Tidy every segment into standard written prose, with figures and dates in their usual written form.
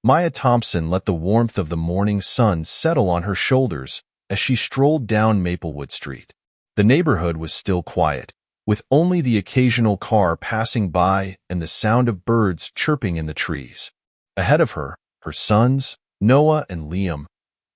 Maya Thompson let the warmth of the morning sun settle on her shoulders as she strolled down Maplewood Street. The neighborhood was still quiet, with only the occasional car passing by and the sound of birds chirping in the trees. Ahead of her, her sons, Noah and Liam,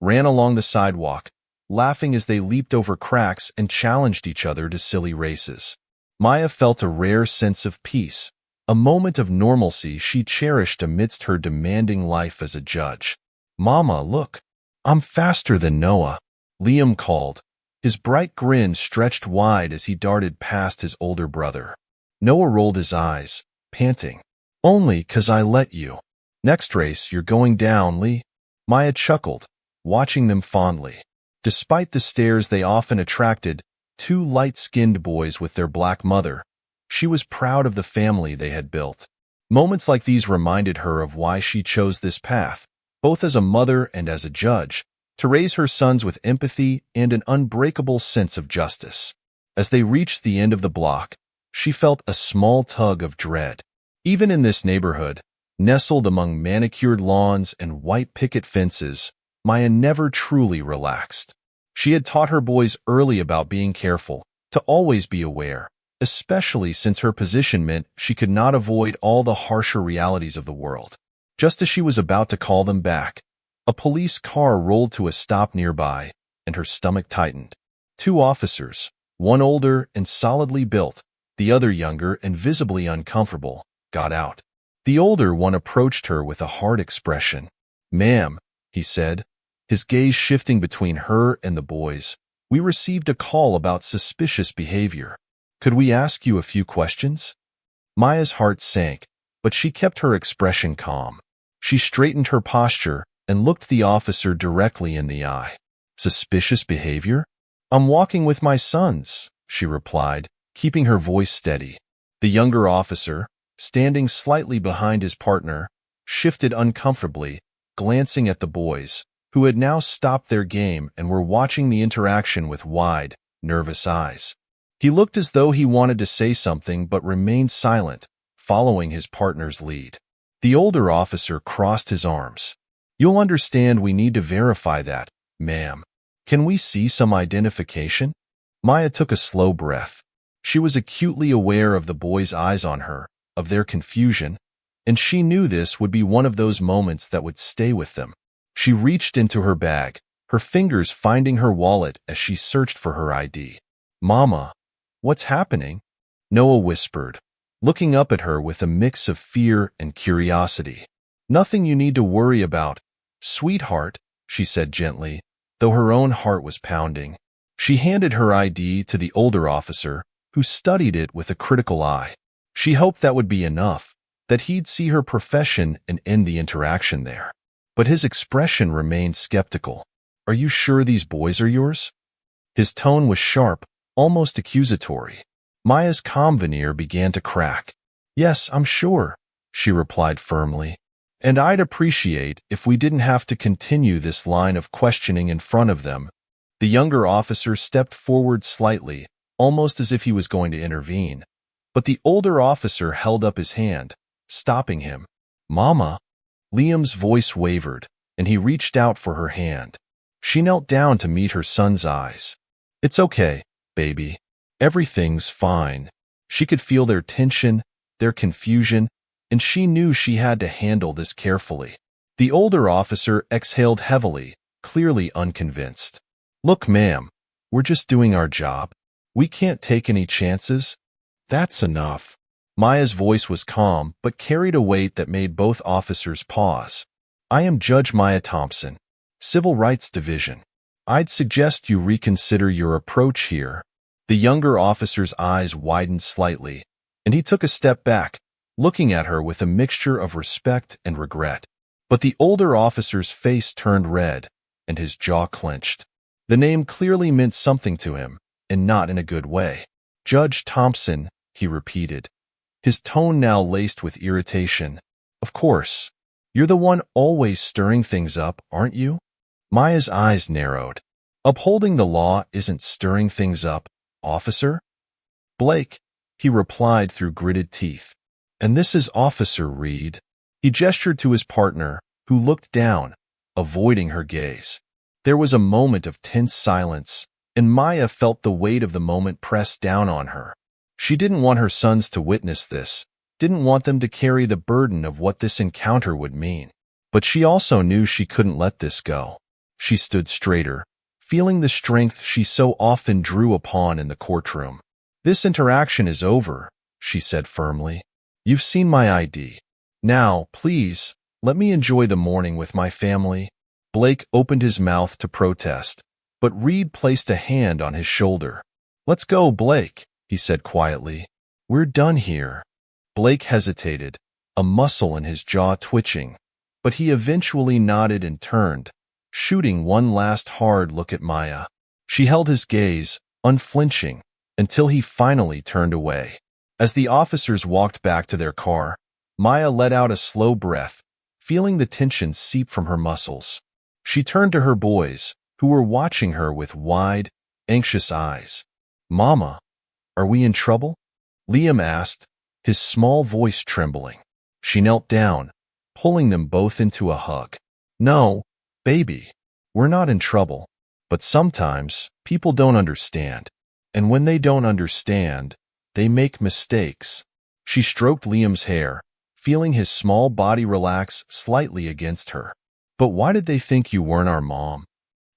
ran along the sidewalk, laughing as they leaped over cracks and challenged each other to silly races. Maya felt a rare sense of peace, a moment of normalcy she cherished amidst her demanding life as a judge. "Mama, look, I'm faster than Noah," Liam called. His bright grin stretched wide as he darted past his older brother. Noah rolled his eyes, panting. "Only 'cause I let you. Next race, you're going down, Lee." Maya chuckled, watching them fondly. Despite the stares they often attracted, two light-skinned boys with their black mother, she was proud of the family they had built. Moments like these reminded her of why she chose this path, both as a mother and as a judge, to raise her sons with empathy and an unbreakable sense of justice. As they reached the end of the block, she felt a small tug of dread. Even in this neighborhood, nestled among manicured lawns and white picket fences, Maya never truly relaxed. She had taught her boys early about being careful, to always be aware, especially since her position meant she could not avoid all the harsher realities of the world. Just as she was about to call them back, a police car rolled to a stop nearby, and her stomach tightened. Two officers, one older and solidly built, the other younger and visibly uncomfortable, got out. The older one approached her with a hard expression. "Ma'am," he said, his gaze shifting between her and the boys, "we received a call about suspicious behavior. Could we ask you a few questions?" Maya's heart sank, but she kept her expression calm. She straightened her posture and looked the officer directly in the eye. "Suspicious behavior? I'm walking with my sons," she replied, keeping her voice steady. The younger officer, standing slightly behind his partner, shifted uncomfortably, glancing at the boys, who had now stopped their game and were watching the interaction with wide, nervous eyes. He looked as though he wanted to say something but remained silent, following his partner's lead. The older officer crossed his arms. "You'll understand we need to verify that, ma'am. Can we see some identification?" Maya took a slow breath. She was acutely aware of the boys' eyes on her, of their confusion, and she knew this would be one of those moments that would stay with them. She reached into her bag, her fingers finding her wallet as she searched for her ID. "Mama, what's happening?" Noah whispered, looking up at her with a mix of fear and curiosity. "Nothing you need to worry about, sweetheart," she said gently, though her own heart was pounding. She handed her ID to the older officer, who studied it with a critical eye. She hoped that would be enough, that he'd see her profession and end the interaction there. But his expression remained skeptical. "Are you sure these boys are yours?" His tone was sharp, almost accusatory. Maya's calm veneer began to crack. "Yes, I'm sure," she replied firmly. "And I'd appreciate if we didn't have to continue this line of questioning in front of them." The younger officer stepped forward slightly, almost as if he was going to intervene. But the older officer held up his hand, stopping him. "Mama." Liam's voice wavered, and he reached out for her hand. She knelt down to meet her son's eyes. "It's okay, baby. Everything's fine." She could feel their tension, their confusion, and she knew she had to handle this carefully. The older officer exhaled heavily, clearly unconvinced. "Look, ma'am, we're just doing our job. We can't take any chances." "That's enough." Maya's voice was calm but carried a weight that made both officers pause. "I am Judge Maya Thompson, Civil Rights Division. I'd suggest you reconsider your approach here." The younger officer's eyes widened slightly, and he took a step back, looking at her with a mixture of respect and regret. But the older officer's face turned red, and his jaw clenched. The name clearly meant something to him, and not in a good way. "Judge Thompson," he repeated, his tone now laced with irritation. "Of course. You're the one always stirring things up, aren't you?" Maya's eyes narrowed. "Upholding the law isn't stirring things up, officer." "Blake," he replied through gritted teeth. "And this is Officer Reed." He gestured to his partner, who looked down, avoiding her gaze. There was a moment of tense silence, and Maya felt the weight of the moment press down on her. She didn't want her sons to witness this, didn't want them to carry the burden of what this encounter would mean. But she also knew she couldn't let this go. She stood straighter, feeling the strength she so often drew upon in the courtroom. "This interaction is over," she said firmly. "You've seen my ID. Now, please, let me enjoy the morning with my family." Blake opened his mouth to protest, but Reed placed a hand on his shoulder. "Let's go, Blake," he said quietly. "We're done here." Blake hesitated, a muscle in his jaw twitching, but he eventually nodded and turned, shooting one last hard look at Maya. She held his gaze, unflinching, until he finally turned away. As the officers walked back to their car, Maya let out a slow breath, feeling the tension seep from her muscles. She turned to her boys, who were watching her with wide, anxious eyes. "Mama, are we in trouble?" Liam asked, his small voice trembling. She knelt down, pulling them both into a hug. "No, baby, we're not in trouble. But sometimes people don't understand. And when they don't understand, they make mistakes." She stroked Liam's hair, feeling his small body relax slightly against her. "But why did they think you weren't our mom?"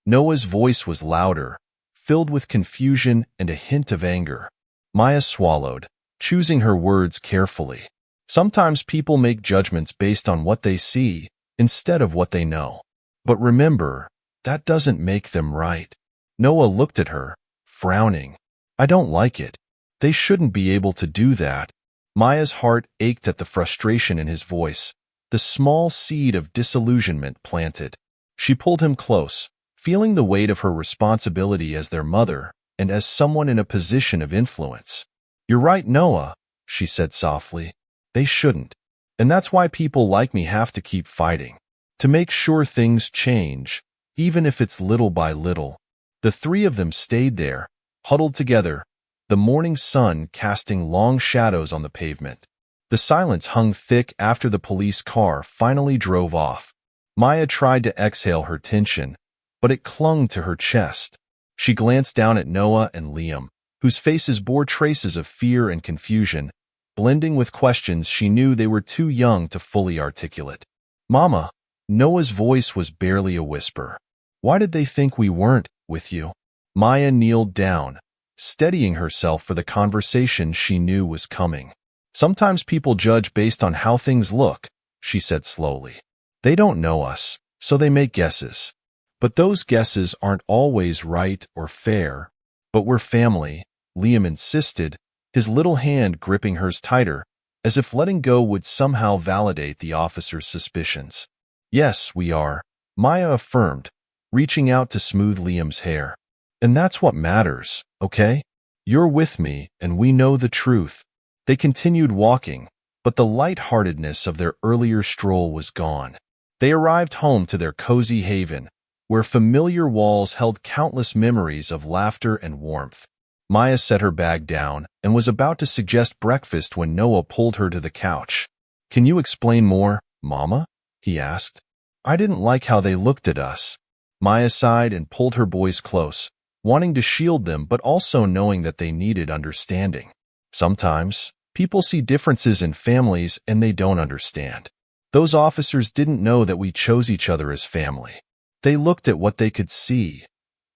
Noah's voice was louder, filled with confusion and a hint of anger. Maya swallowed, choosing her words carefully. "Sometimes people make judgments based on what they see instead of what they know. But remember, that doesn't make them right." Noah looked at her, frowning. "I don't like it. They shouldn't be able to do that." Maya's heart ached at the frustration in his voice, the small seed of disillusionment planted. She pulled him close, feeling the weight of her responsibility as their mother and as someone in a position of influence. "You're right, Noah," she said softly. "They shouldn't. And that's why people like me have to keep fighting, to make sure things change, even if it's little by little." The three of them stayed there, huddled together, the morning sun casting long shadows on the pavement. The silence hung thick after the police car finally drove off. Maya tried to exhale her tension, but it clung to her chest. She glanced down at Noah and Liam, whose faces bore traces of fear and confusion, blending with questions she knew they were too young to fully articulate. "Mama," Noah's voice was barely a whisper. "Why did they think we weren't with you?" Maya kneeled down, steadying herself for the conversation she knew was coming. "Sometimes people judge based on how things look," she said slowly. "They don't know us, so they make guesses. But those guesses aren't always right or fair. But we're family," Liam insisted, his little hand gripping hers tighter, as if letting go would somehow validate the officer's suspicions. "Yes, we are," Maya affirmed, reaching out to smooth Liam's hair. "And that's what matters, okay? You're with me, and we know the truth." They continued walking, but the light-heartedness of their earlier stroll was gone. They arrived home to their cozy haven, where familiar walls held countless memories of laughter and warmth. Maya set her bag down and was about to suggest breakfast when Noah pulled her to the couch. "Can you explain more, Mama?" he asked. "I didn't like how they looked at us." Maya sighed and pulled her boys close, wanting to shield them but also knowing that they needed understanding. "Sometimes, people see differences in families and they don't understand. Those officers didn't know that we chose each other as family. They looked at what they could see,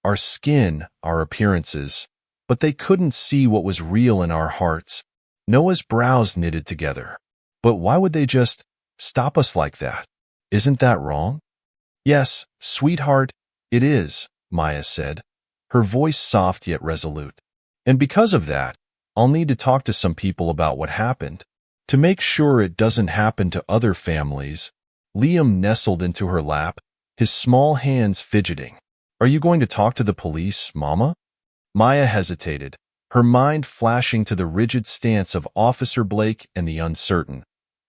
our skin, our appearances, but they couldn't see what was real in our hearts." Noah's brows knitted together. "But why would they just stop us like that? Isn't that wrong?" "Yes, sweetheart, it is," Maya said, her voice soft yet resolute. "And because of that, I'll need to talk to some people about what happened, to make sure it doesn't happen to other families." Liam nestled into her lap, his small hands fidgeting. "Are you going to talk to the police, Mama?" Maya hesitated, her mind flashing to the rigid stance of Officer Blake and the uncertain,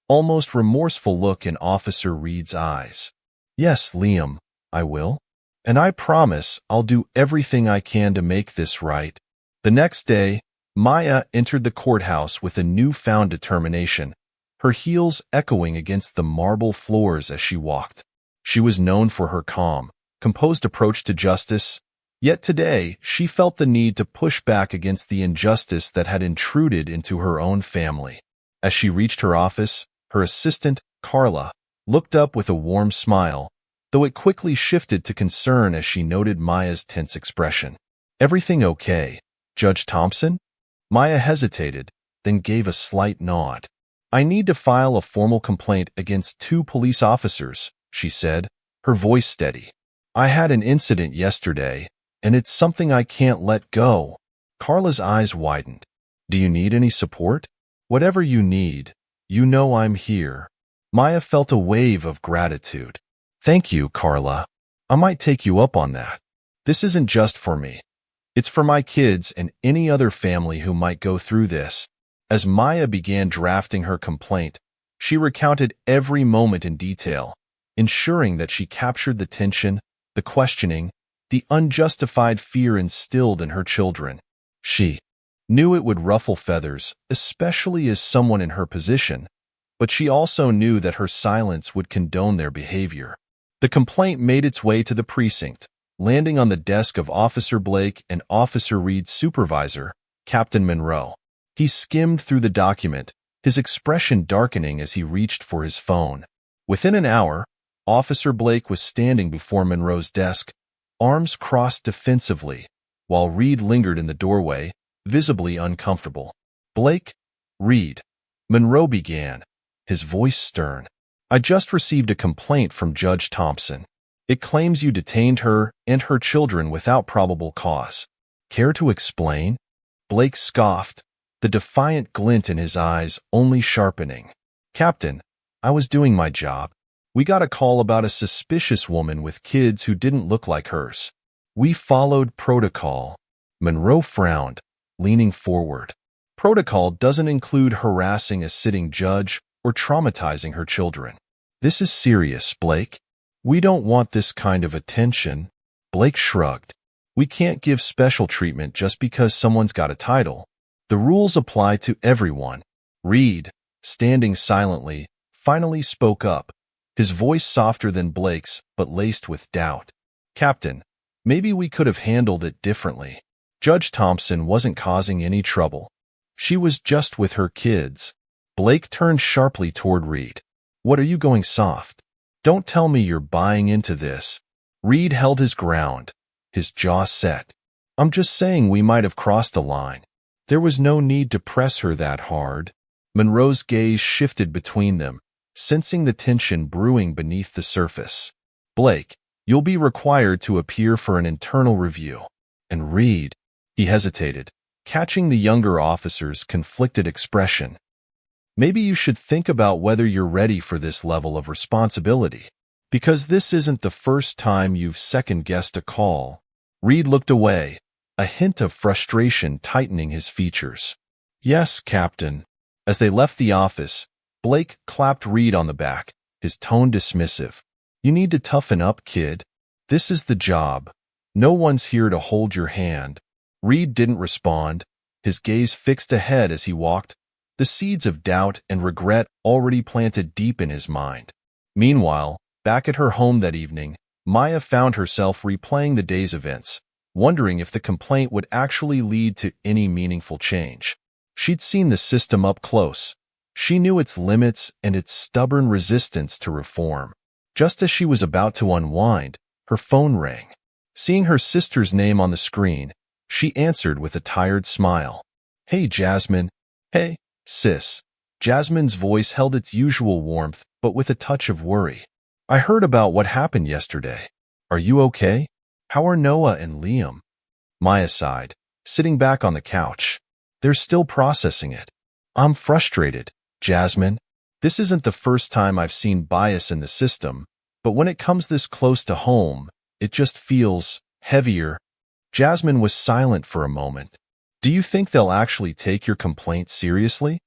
almost remorseful look in Officer Reed's eyes. "Yes, Liam, I will. And I promise I'll do everything I can to make this right." The next day, Maya entered the courthouse with a newfound determination, her heels echoing against the marble floors as she walked. She was known for her calm, composed approach to justice, yet today she felt the need to push back against the injustice that had intruded into her own family. As she reached her office, her assistant, Carla, looked up with a warm smile, though it quickly shifted to concern as she noted Maya's tense expression. "Everything okay, Judge Thompson?" Maya hesitated, then gave a slight nod. "I need to file a formal complaint against 2 police officers," she said, her voice steady. "I had an incident yesterday, and it's something I can't let go." Carla's eyes widened. "Do you need any support?" "Whatever you need, you know I'm here." Maya felt a wave of gratitude. "Thank you, Carla. I might take you up on that. This isn't just for me. It's for my kids and any other family who might go through this." As Maya began drafting her complaint, she recounted every moment in detail, ensuring that she captured the tension, the questioning, the unjustified fear instilled in her children. She knew it would ruffle feathers, especially as someone in her position, but she also knew that her silence would condone their behavior. The complaint made its way to the precinct, landing on the desk of Officer Blake and Officer Reed's supervisor, Captain Monroe. He skimmed through the document, his expression darkening as he reached for his phone. Within an hour, Officer Blake was standing before Monroe's desk, arms crossed defensively, while Reed lingered in the doorway, visibly uncomfortable. "Blake, Reed," Monroe began, his voice stern. "I just received a complaint from Judge Thompson. It claims you detained her and her children without probable cause. Care to explain?" Blake scoffed, the defiant glint in his eyes only sharpening. "Captain, I was doing my job. We got a call about a suspicious woman with kids who didn't look like hers. We followed protocol." Monroe frowned, leaning forward. "Protocol doesn't include harassing a sitting judge or traumatizing her children. This is serious, Blake. We don't want this kind of attention." Blake shrugged. "We can't give special treatment just because someone's got a title. The rules apply to everyone." Reed, standing silently, finally spoke up, his voice softer than Blake's but laced with doubt. "Captain, maybe we could have handled it differently. Judge Thompson wasn't causing any trouble. She was just with her kids." Blake turned sharply toward Reed. "What are you going soft? Don't tell me you're buying into this." Reed held his ground, his jaw set. "I'm just saying we might have crossed a line. There was no need to press her that hard." Monroe's gaze shifted between them, sensing the tension brewing beneath the surface. "Blake, you'll be required to appear for an internal review." And Reed, he hesitated, catching the younger officer's conflicted expression. "Maybe you should think about whether you're ready for this level of responsibility, because this isn't the first time you've second-guessed a call." Reed looked away, a hint of frustration tightening his features. "Yes, Captain." As they left the office, Blake clapped Reed on the back, his tone dismissive. "You need to toughen up, kid. This is the job. No one's here to hold your hand." Reed didn't respond, his gaze fixed ahead as he walked, the seeds of doubt and regret already planted deep in his mind. Meanwhile, back at her home that evening, Maya found herself replaying the day's events, wondering if the complaint would actually lead to any meaningful change. She'd seen the system up close. She knew its limits and its stubborn resistance to reform. Just as she was about to unwind, her phone rang. Seeing her sister's name on the screen, she answered with a tired smile. "Hey, Jasmine." "Hey, sis." Jasmine's voice held its usual warmth, but with a touch of worry. "I heard about what happened yesterday. Are you okay? How are Noah and Liam?" Maya sighed, sitting back on the couch. "They're still processing it." "I'm frustrated, Jasmine. This isn't the first time I've seen bias in the system, but when it comes this close to home, it just feels heavier." Jasmine was silent for a moment. "Do you think they'll actually take your complaint seriously?"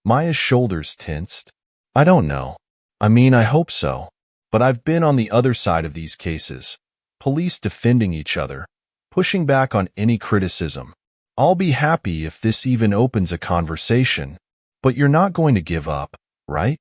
Maya's shoulders tensed. "I don't know. I mean, I hope so. But I've been on the other side of these cases. Police defending each other, pushing back on any criticism. I'll be happy if this even opens a conversation. But you're not going to give up, right?"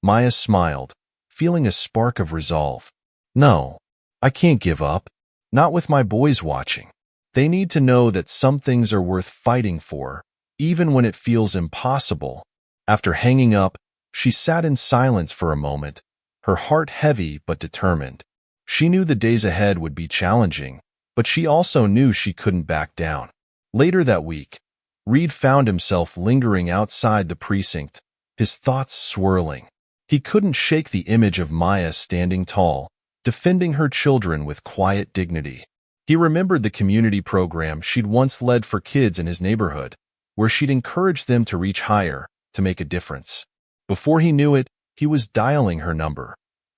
Maya smiled, feeling a spark of resolve. No, I can't give up. Not with my boys watching. They need to know that some things are worth fighting for, even when it feels impossible. After hanging up, she sat in silence for a moment, her heart heavy but determined. She knew the days ahead would be challenging, but she also knew she couldn't back down. Later that week, Reed found himself lingering outside the precinct, his thoughts swirling. He couldn't shake the image of Maya standing tall, defending her children with quiet dignity. He remembered the community program she'd once led for kids in his neighborhood, where she'd encouraged them to reach higher, to make a difference. Before he knew it, he was dialing her number,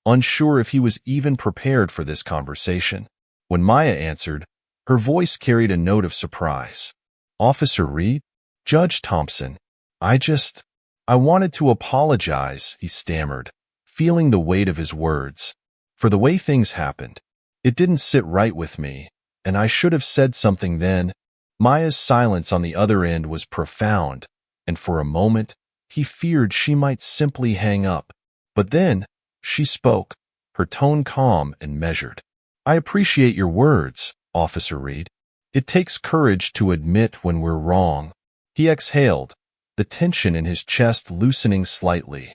unsure if he was even prepared for this conversation. When Maya answered, her voice carried a note of surprise. "Officer Reed? Judge Thompson, I wanted to apologize," he stammered, feeling the weight of his words. "For the way things happened. It didn't sit right with me, and I should have said something then." Maya's silence on the other end was profound, and for a moment, he feared she might simply hang up. But then, she spoke, her tone calm and measured. "I appreciate your words, Officer Reed. It takes courage to admit when we're wrong." He exhaled, the tension in his chest loosening slightly.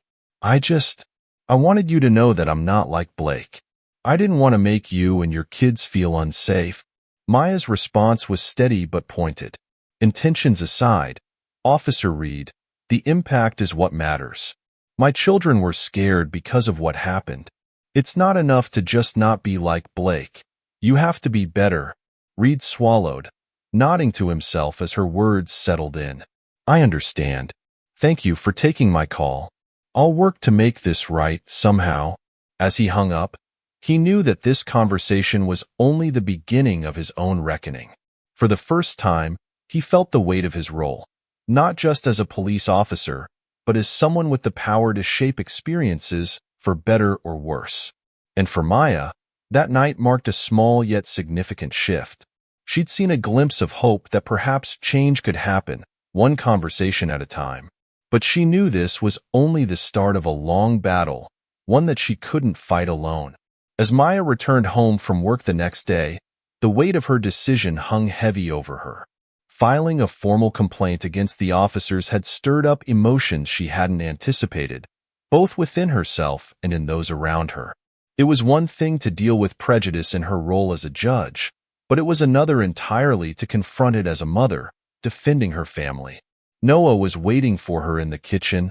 I wanted you to know that I'm not like Blake. I didn't want to make you and your kids feel unsafe." Maya's response was steady but pointed. "Intentions aside, Officer Reed, the impact is what matters. My children were scared because of what happened. It's not enough to just not be like Blake. You have to be better." Reed swallowed, nodding to himself as her words settled in. "I understand. Thank you for taking my call. I'll work to make this right somehow." As he hung up, he knew that this conversation was only the beginning of his own reckoning. For the first time, he felt the weight of his role, not just as a police officer, but as someone with the power to shape experiences for better or worse. And for Maya, that night marked a small yet significant shift. She'd seen a glimpse of hope that perhaps change could happen, one conversation at a time. But she knew this was only the start of a long battle, one that she couldn't fight alone. As Maya returned home from work the next day, the weight of her decision hung heavy over her. Filing a formal complaint against the officers had stirred up emotions she hadn't anticipated, both within herself and in those around her. It was one thing to deal with prejudice in her role as a judge, but it was another entirely to confront it as a mother, defending her family. Noah was waiting for her in the kitchen,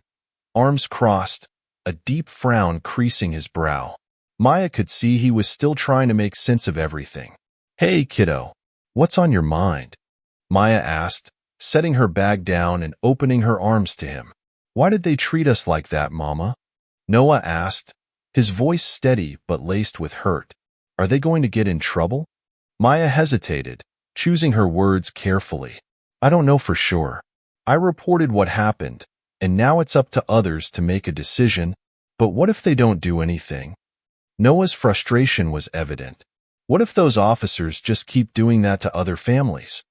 arms crossed, a deep frown creasing his brow. Maya could see he was still trying to make sense of everything. "Hey, kiddo, what's on your mind?" Maya asked, setting her bag down and opening her arms to him. "Why did they treat us like that, Mama?" Noah asked, his voice steady but laced with hurt. "Are they going to get in trouble?" Maya hesitated, choosing her words carefully. "I don't know for sure. I reported what happened, and now it's up to others to make a decision. But what if they don't do anything?" Noah's frustration was evident. What if those officers just keep doing that to other families?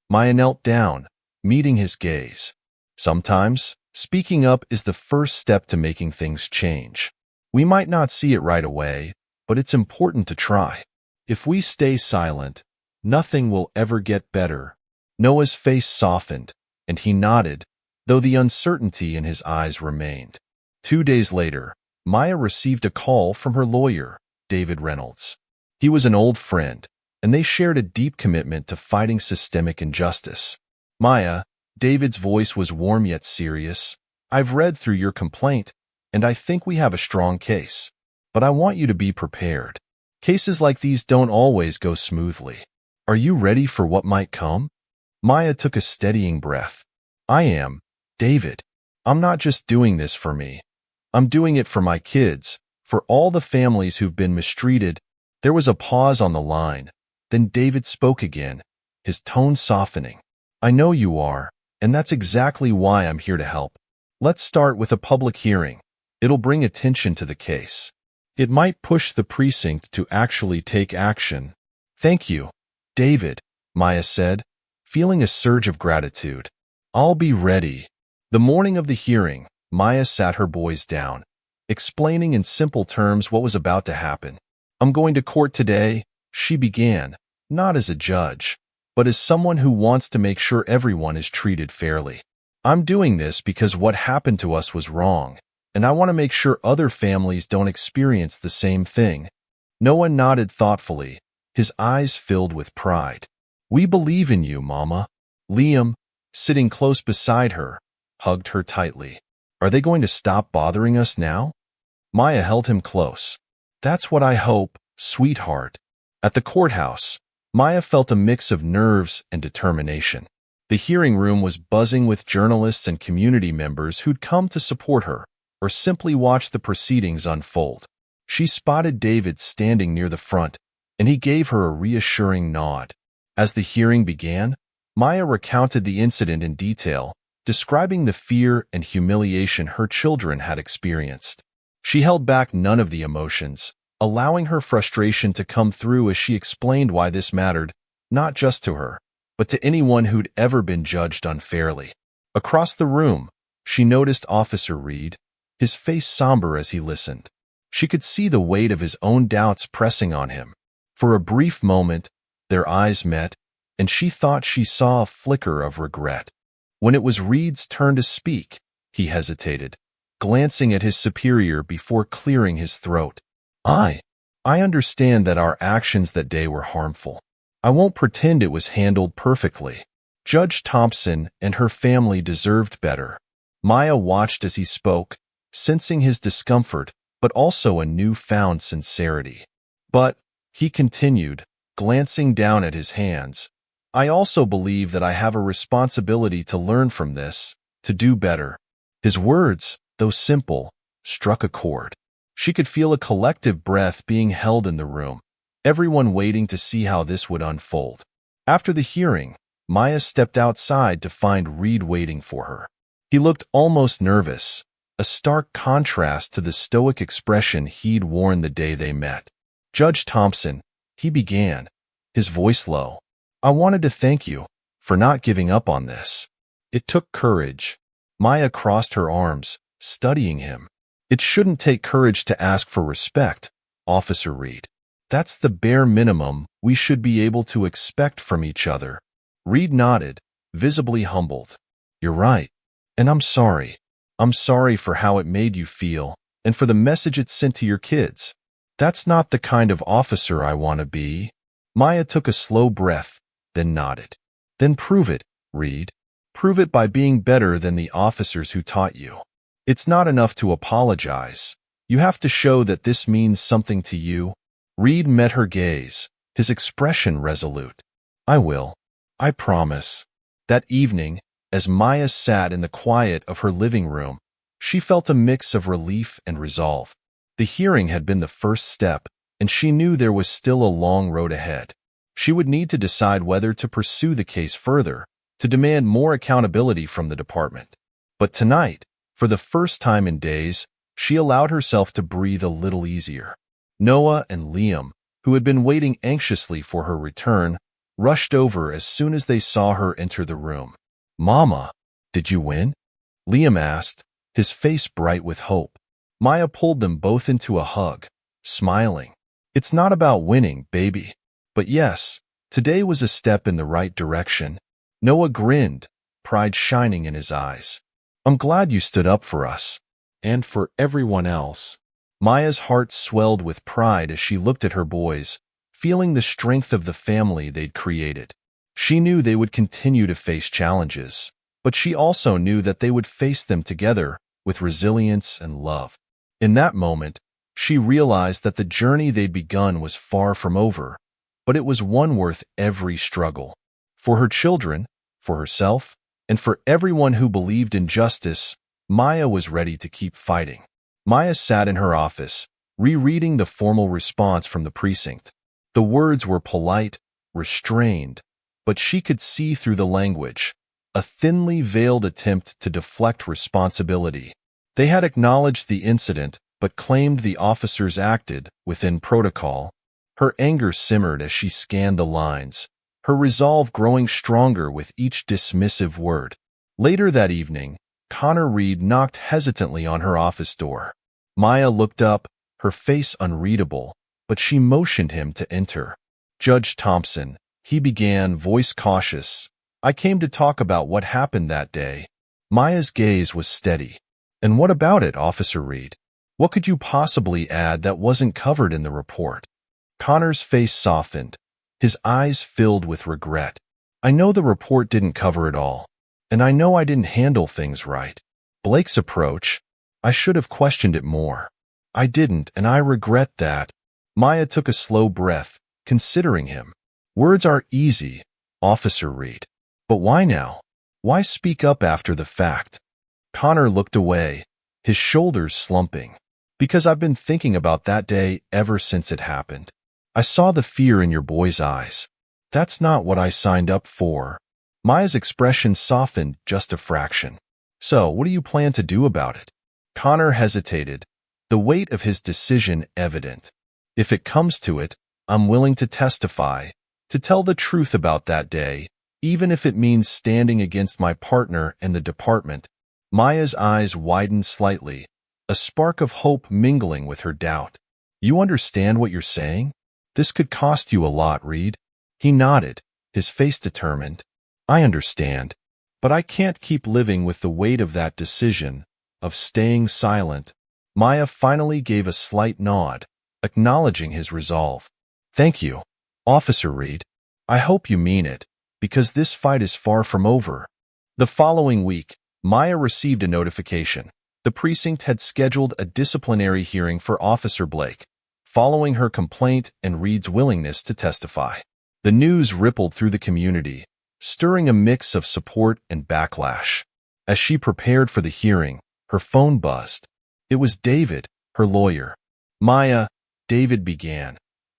Maya knelt down, meeting his gaze. Sometimes, speaking up is the first step to making things change. We might not see it right away, but it's important to try. If we stay silent, nothing will ever get better. Noah's face softened, and he nodded, though the uncertainty in his eyes remained. 2 days later, Maya received a call from her lawyer, David Reynolds. He was an old friend, and they shared a deep commitment to fighting systemic injustice. "Maya," David's voice was warm yet serious, "I've read through your complaint, and I think we have a strong case. But I want you to be prepared. Cases like these don't always go smoothly. Are you ready for what might come?" Maya took a steadying breath. "I am, David. I'm not just doing this for me. I'm doing it for my kids, for all the families who've been mistreated." There was a pause on the line. Then David spoke again, his tone softening. "I know you are, and that's exactly why I'm here to help. Let's start with a public hearing. It'll bring attention to the case. It might push the precinct to actually take action." "Thank you, David," Maya said, feeling a surge of gratitude. "I'll be ready." The morning of the hearing, Maya sat her boys down, explaining in simple terms what was about to happen. I'm going to court today, she began, not as a judge, but as someone who wants to make sure everyone is treated fairly. I'm doing this because what happened to us was wrong, and I want to make sure other families don't experience the same thing. Noah nodded thoughtfully, his eyes filled with pride. We believe in you, Mama. Liam, sitting close beside her, hugged her tightly. Are they going to stop bothering us now? Maya held him close. That's what I hope, sweetheart. At the courthouse, Maya felt a mix of nerves and determination. The hearing room was buzzing with journalists and community members who'd come to support her or simply watch the proceedings unfold. She spotted David standing near the front, and he gave her a reassuring nod. As the hearing began, Maya recounted the incident in detail, describing the fear and humiliation her children had experienced. She held back none of the emotions, allowing her frustration to come through as she explained why this mattered, not just to her, but to anyone who'd ever been judged unfairly. Across the room, she noticed Officer Reed, his face somber as he listened. She could see the weight of his own doubts pressing on him. For a brief moment, their eyes met, and she thought she saw a flicker of regret. When it was Reed's turn to speak, he hesitated, glancing at his superior before clearing his throat. I understand that our actions that day were harmful. I won't pretend it was handled perfectly. Judge Thompson and her family deserved better. Maya watched as he spoke, sensing his discomfort, but also a newfound sincerity. But, he continued, glancing down at his hands, I also believe that I have a responsibility to learn from this, to do better. His words, though simple, struck a chord. She could feel a collective breath being held in the room, everyone waiting to see how this would unfold. After the hearing, Maya stepped outside to find Reed waiting for her. He looked almost nervous, a stark contrast to the stoic expression he'd worn the day they met. Judge Thompson, he began, his voice low. I wanted to thank you for not giving up on this. It took courage. Maya crossed her arms, studying him. It shouldn't take courage to ask for respect, Officer Reed. That's the bare minimum we should be able to expect from each other. Reed nodded, visibly humbled. You're right, and I'm sorry. I'm sorry for how it made you feel, and for the message it sent to your kids. That's not the kind of officer I want to be. Maya took a slow breath, then nodded. Then prove it, Reed. Prove it by being better than the officers who taught you. It's not enough to apologize. You have to show that this means something to you. Reed met her gaze, his expression resolute. I will. I promise. That evening, as Maya sat in the quiet of her living room, she felt a mix of relief and resolve. The hearing had been the first step, and she knew there was still a long road ahead. She would need to decide whether to pursue the case further, to demand more accountability from the department. But tonight, for the first time in days, she allowed herself to breathe a little easier. Noah and Liam, who had been waiting anxiously for her return, rushed over as soon as they saw her enter the room. Mama, did you win? Liam asked, his face bright with hope. Maya pulled them both into a hug, smiling. It's not about winning, baby. But yes, today was a step in the right direction. Noah grinned, pride shining in his eyes. I'm glad you stood up for us. And for everyone else. Maya's heart swelled with pride as she looked at her boys, feeling the strength of the family they'd created. She knew they would continue to face challenges, but she also knew that they would face them together with resilience and love. In that moment, she realized that the journey they'd begun was far from over, but it was one worth every struggle. For her children, for herself, and for everyone who believed in justice, Maya was ready to keep fighting. Maya sat in her office, rereading the formal response from the precinct. The words were polite, restrained, but she could see through the language, a thinly veiled attempt to deflect responsibility. They had acknowledged the incident, but claimed the officers acted within protocol. Her anger simmered as she scanned the lines, her resolve growing stronger with each dismissive word. Later that evening, Connor Reed knocked hesitantly on her office door. Maya looked up, her face unreadable, but she motioned him to enter. "Judge Thompson," he began, voice cautious, "I came to talk about what happened that day." Maya's gaze was steady. "And what about it, Officer Reed? What could you possibly add that wasn't covered in the report?" Connor's face softened. His eyes filled with regret. "I know the report didn't cover it all, and I know I didn't handle things right. Blake's approach, I should have questioned it more. I didn't, and I regret that." Maya took a slow breath, considering him. "Words are easy, Officer Reed. But why now? Why speak up after the fact?" Connor looked away, his shoulders slumping. "Because I've been thinking about that day ever since it happened. I saw the fear in your boy's eyes. That's not what I signed up for." Maya's expression softened just a fraction. "So, what do you plan to do about it?" Connor hesitated, the weight of his decision evident. "If it comes to it, I'm willing to testify, to tell the truth about that day, even if it means standing against my partner and the department." Maya's eyes widened slightly, a spark of hope mingling with her doubt. "You understand what you're saying? This could cost you a lot, Reed." He nodded, his face determined. "I understand, but I can't keep living with the weight of that decision, of staying silent." Maya finally gave a slight nod, acknowledging his resolve. "Thank you, Officer Reed. I hope you mean it, because this fight is far from over." The following week, Maya received a notification. The precinct had scheduled a disciplinary hearing for Officer Blake, following her complaint and Reed's willingness to testify. The news rippled through the community, stirring a mix of support and backlash. As she prepared for the hearing, her phone buzzed. It was David, her lawyer. "Maya," David began,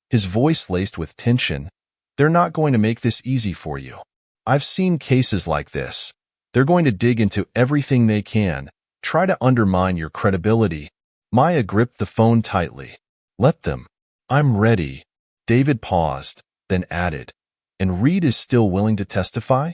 his voice laced with tension, "they're not going to make this easy for you. I've seen cases like this. They're going to dig into everything they can, try to undermine your credibility." Maya gripped the phone tightly. "Let them. I'm ready." David paused, then added, "And Reed is still willing to testify?"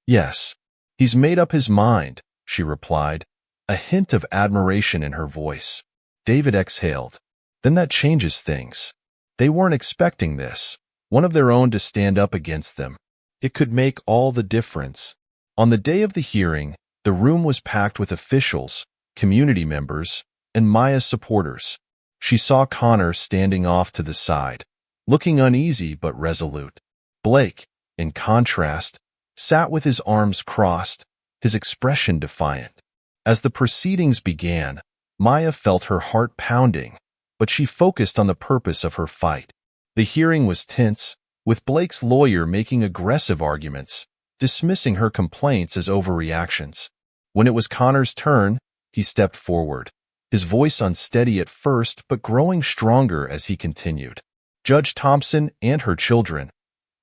"Yes. He's made up his mind," she replied, a hint of admiration in her voice. David exhaled. "Then that changes things. They weren't expecting this, one of their own to stand up against them. It could make all the difference." On the day of the hearing, the room was packed with officials, community members, and Maya's supporters. She saw Connor standing off to the side, looking uneasy but resolute. Blake, in contrast, sat with his arms crossed, his expression defiant. As the proceedings began, Maya felt her heart pounding, but she focused on the purpose of her fight. The hearing was tense, with Blake's lawyer making aggressive arguments, dismissing her complaints as overreactions. When it was Connor's turn, he stepped forward, his voice unsteady at first but growing stronger as he continued. "Judge Thompson and her children,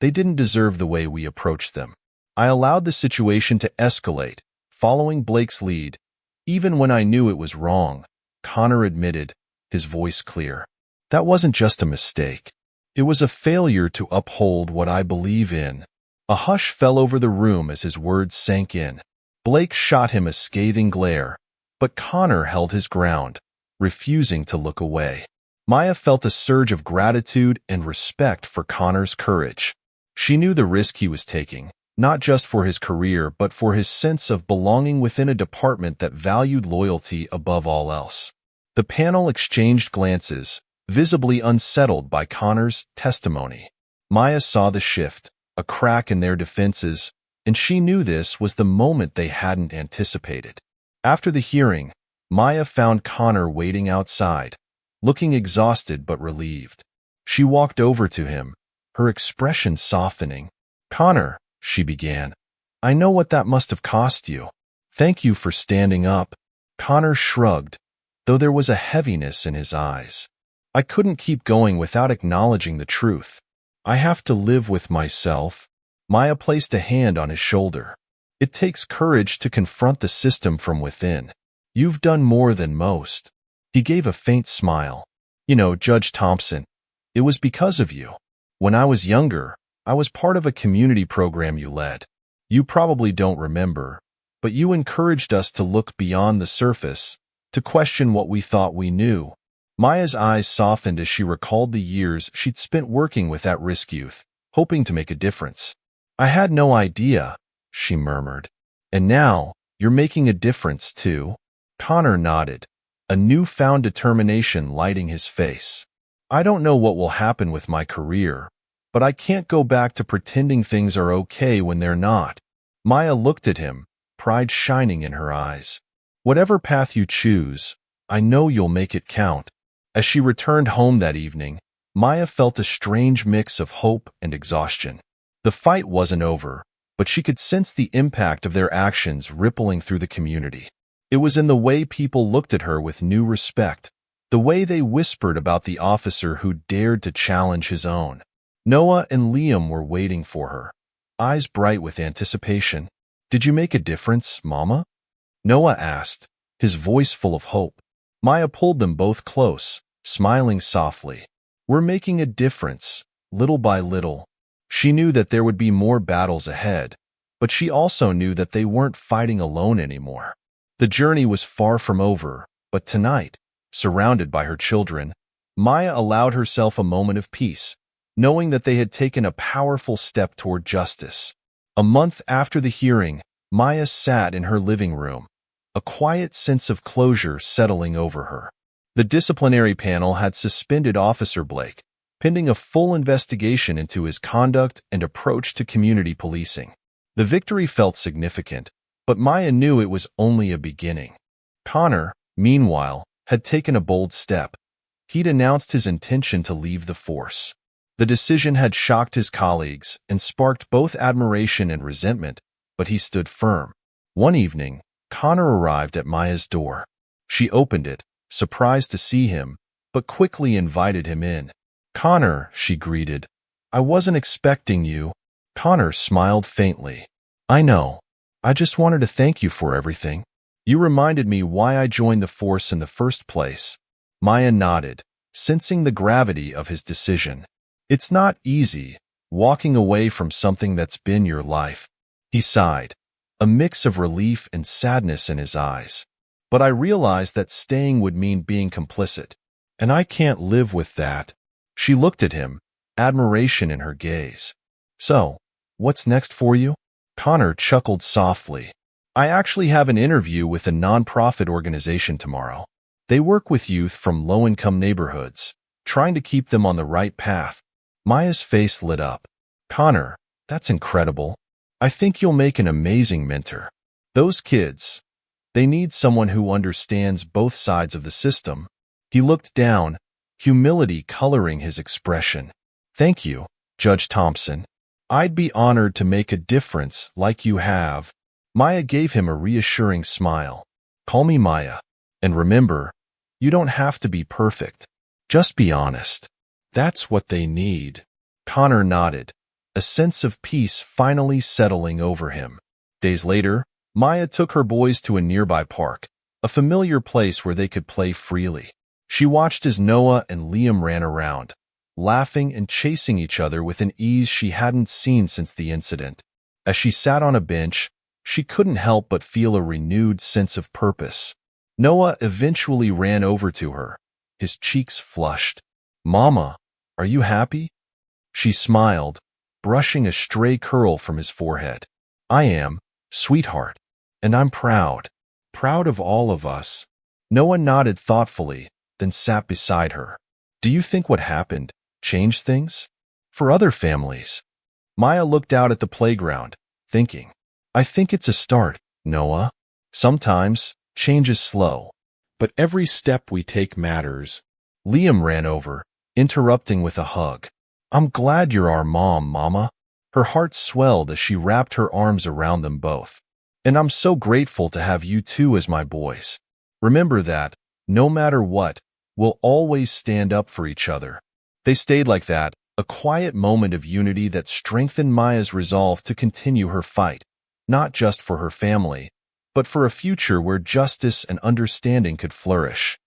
they didn't deserve the way we approached them. I allowed the situation to escalate, following Blake's lead, even when I knew it was wrong," Connor admitted, his voice clear. "That wasn't just a mistake. It was a failure to uphold what I believe in." A hush fell over the room as his words sank in. Blake shot him a scathing glare, but Connor held his ground, refusing to look away. Maya felt a surge of gratitude and respect for Connor's courage. She knew the risk he was taking, not just for his career but for his sense of belonging within a department that valued loyalty above all else. The panel exchanged glances, visibly unsettled by Connor's testimony. Maya saw the shift, a crack in their defenses, and she knew this was the moment they hadn't anticipated. After the hearing, Maya found Connor waiting outside, looking exhausted but relieved. She walked over to him, her expression softening. "Connor," she began, "I know what that must have cost you. Thank you for standing up." Connor shrugged, though there was a heaviness in his eyes. "I couldn't keep going without acknowledging the truth. I have to live with myself." Maya placed a hand on his shoulder. "It takes courage to confront the system from within. You've done more than most." He gave a faint smile. "You know, Judge Thompson, it was because of you. When I was younger, I was part of a community program you led. You probably don't remember, but you encouraged us to look beyond the surface, to question what we thought we knew." Maya's eyes softened as she recalled the years she'd spent working with at-risk youth, hoping to make a difference. "I had no idea," she murmured. "And now, you're making a difference, too?" Connor nodded, a newfound determination lighting his face. "I don't know what will happen with my career, but I can't go back to pretending things are okay when they're not." Maya looked at him, pride shining in her eyes. "Whatever path you choose, I know you'll make it count." As she returned home that evening, Maya felt a strange mix of hope and exhaustion. The fight wasn't over, but she could sense the impact of their actions rippling through the community. It was in the way people looked at her with new respect, the way they whispered about the officer who dared to challenge his own. Noah and Liam were waiting for her, eyes bright with anticipation. "Did you make a difference, Mama?" Noah asked, his voice full of hope. Maya pulled them both close, smiling softly. "We're making a difference, little by little." She knew that there would be more battles ahead, but she also knew that they weren't fighting alone anymore. The journey was far from over, but tonight, surrounded by her children, Maya allowed herself a moment of peace, knowing that they had taken a powerful step toward justice. A month after the hearing, Maya sat in her living room, a quiet sense of closure settling over her. The disciplinary panel had suspended Officer Blake, pending a full investigation into his conduct and approach to community policing. The victory felt significant, but Maya knew it was only a beginning. Connor, meanwhile, had taken a bold step. He'd announced his intention to leave the force. The decision had shocked his colleagues and sparked both admiration and resentment, but he stood firm. One evening, Connor arrived at Maya's door. She opened it, surprised to see him, but quickly invited him in. "Connor," she greeted, "I wasn't expecting you." Connor smiled faintly. "I know. I just wanted to thank you for everything. You reminded me why I joined the force in the first place." Maya nodded, sensing the gravity of his decision. "It's not easy, walking away from something that's been your life." He sighed, a mix of relief and sadness in his eyes. "But I realized that staying would mean being complicit, and I can't live with that." She looked at him, admiration in her gaze. "So, what's next for you?" Connor chuckled softly. "I actually have an interview with a nonprofit organization tomorrow. They work with youth from low-income neighborhoods, trying to keep them on the right path." Maya's face lit up. "Connor, that's incredible. I think you'll make an amazing mentor. Those kids, they need someone who understands both sides of the system." He looked down, humility coloring his expression. "Thank you, Judge Thompson. I'd be honored to make a difference like you have." Maya gave him a reassuring smile. "Call me Maya. And remember, you don't have to be perfect. Just be honest." "That's what they need." Connor nodded, a sense of peace finally settling over him. Days later, Maya took her boys to a nearby park, a familiar place where they could play freely. She watched as Noah and Liam ran around, laughing and chasing each other with an ease she hadn't seen since the incident. As she sat on a bench, she couldn't help but feel a renewed sense of purpose. Noah eventually ran over to her, his cheeks flushed. "Mama, are you happy?" She smiled, brushing a stray curl from his forehead. "I am, sweetheart, and I'm proud. Proud of all of us." Noah nodded thoughtfully, then sat beside her. "Do you think what happened changed things for other families?" Maya looked out at the playground, thinking. "I think it's a start, Noah. Sometimes change is slow, but every step we take matters." Liam ran over, interrupting with a hug. "I'm glad you're our mom, Mama." Her heart swelled as she wrapped her arms around them both. "And I'm so grateful to have you two as my boys. Remember that, no matter what, we'll always stand up for each other." They stayed like that, a quiet moment of unity that strengthened Maya's resolve to continue her fight, not just for her family, but for a future where justice and understanding could flourish.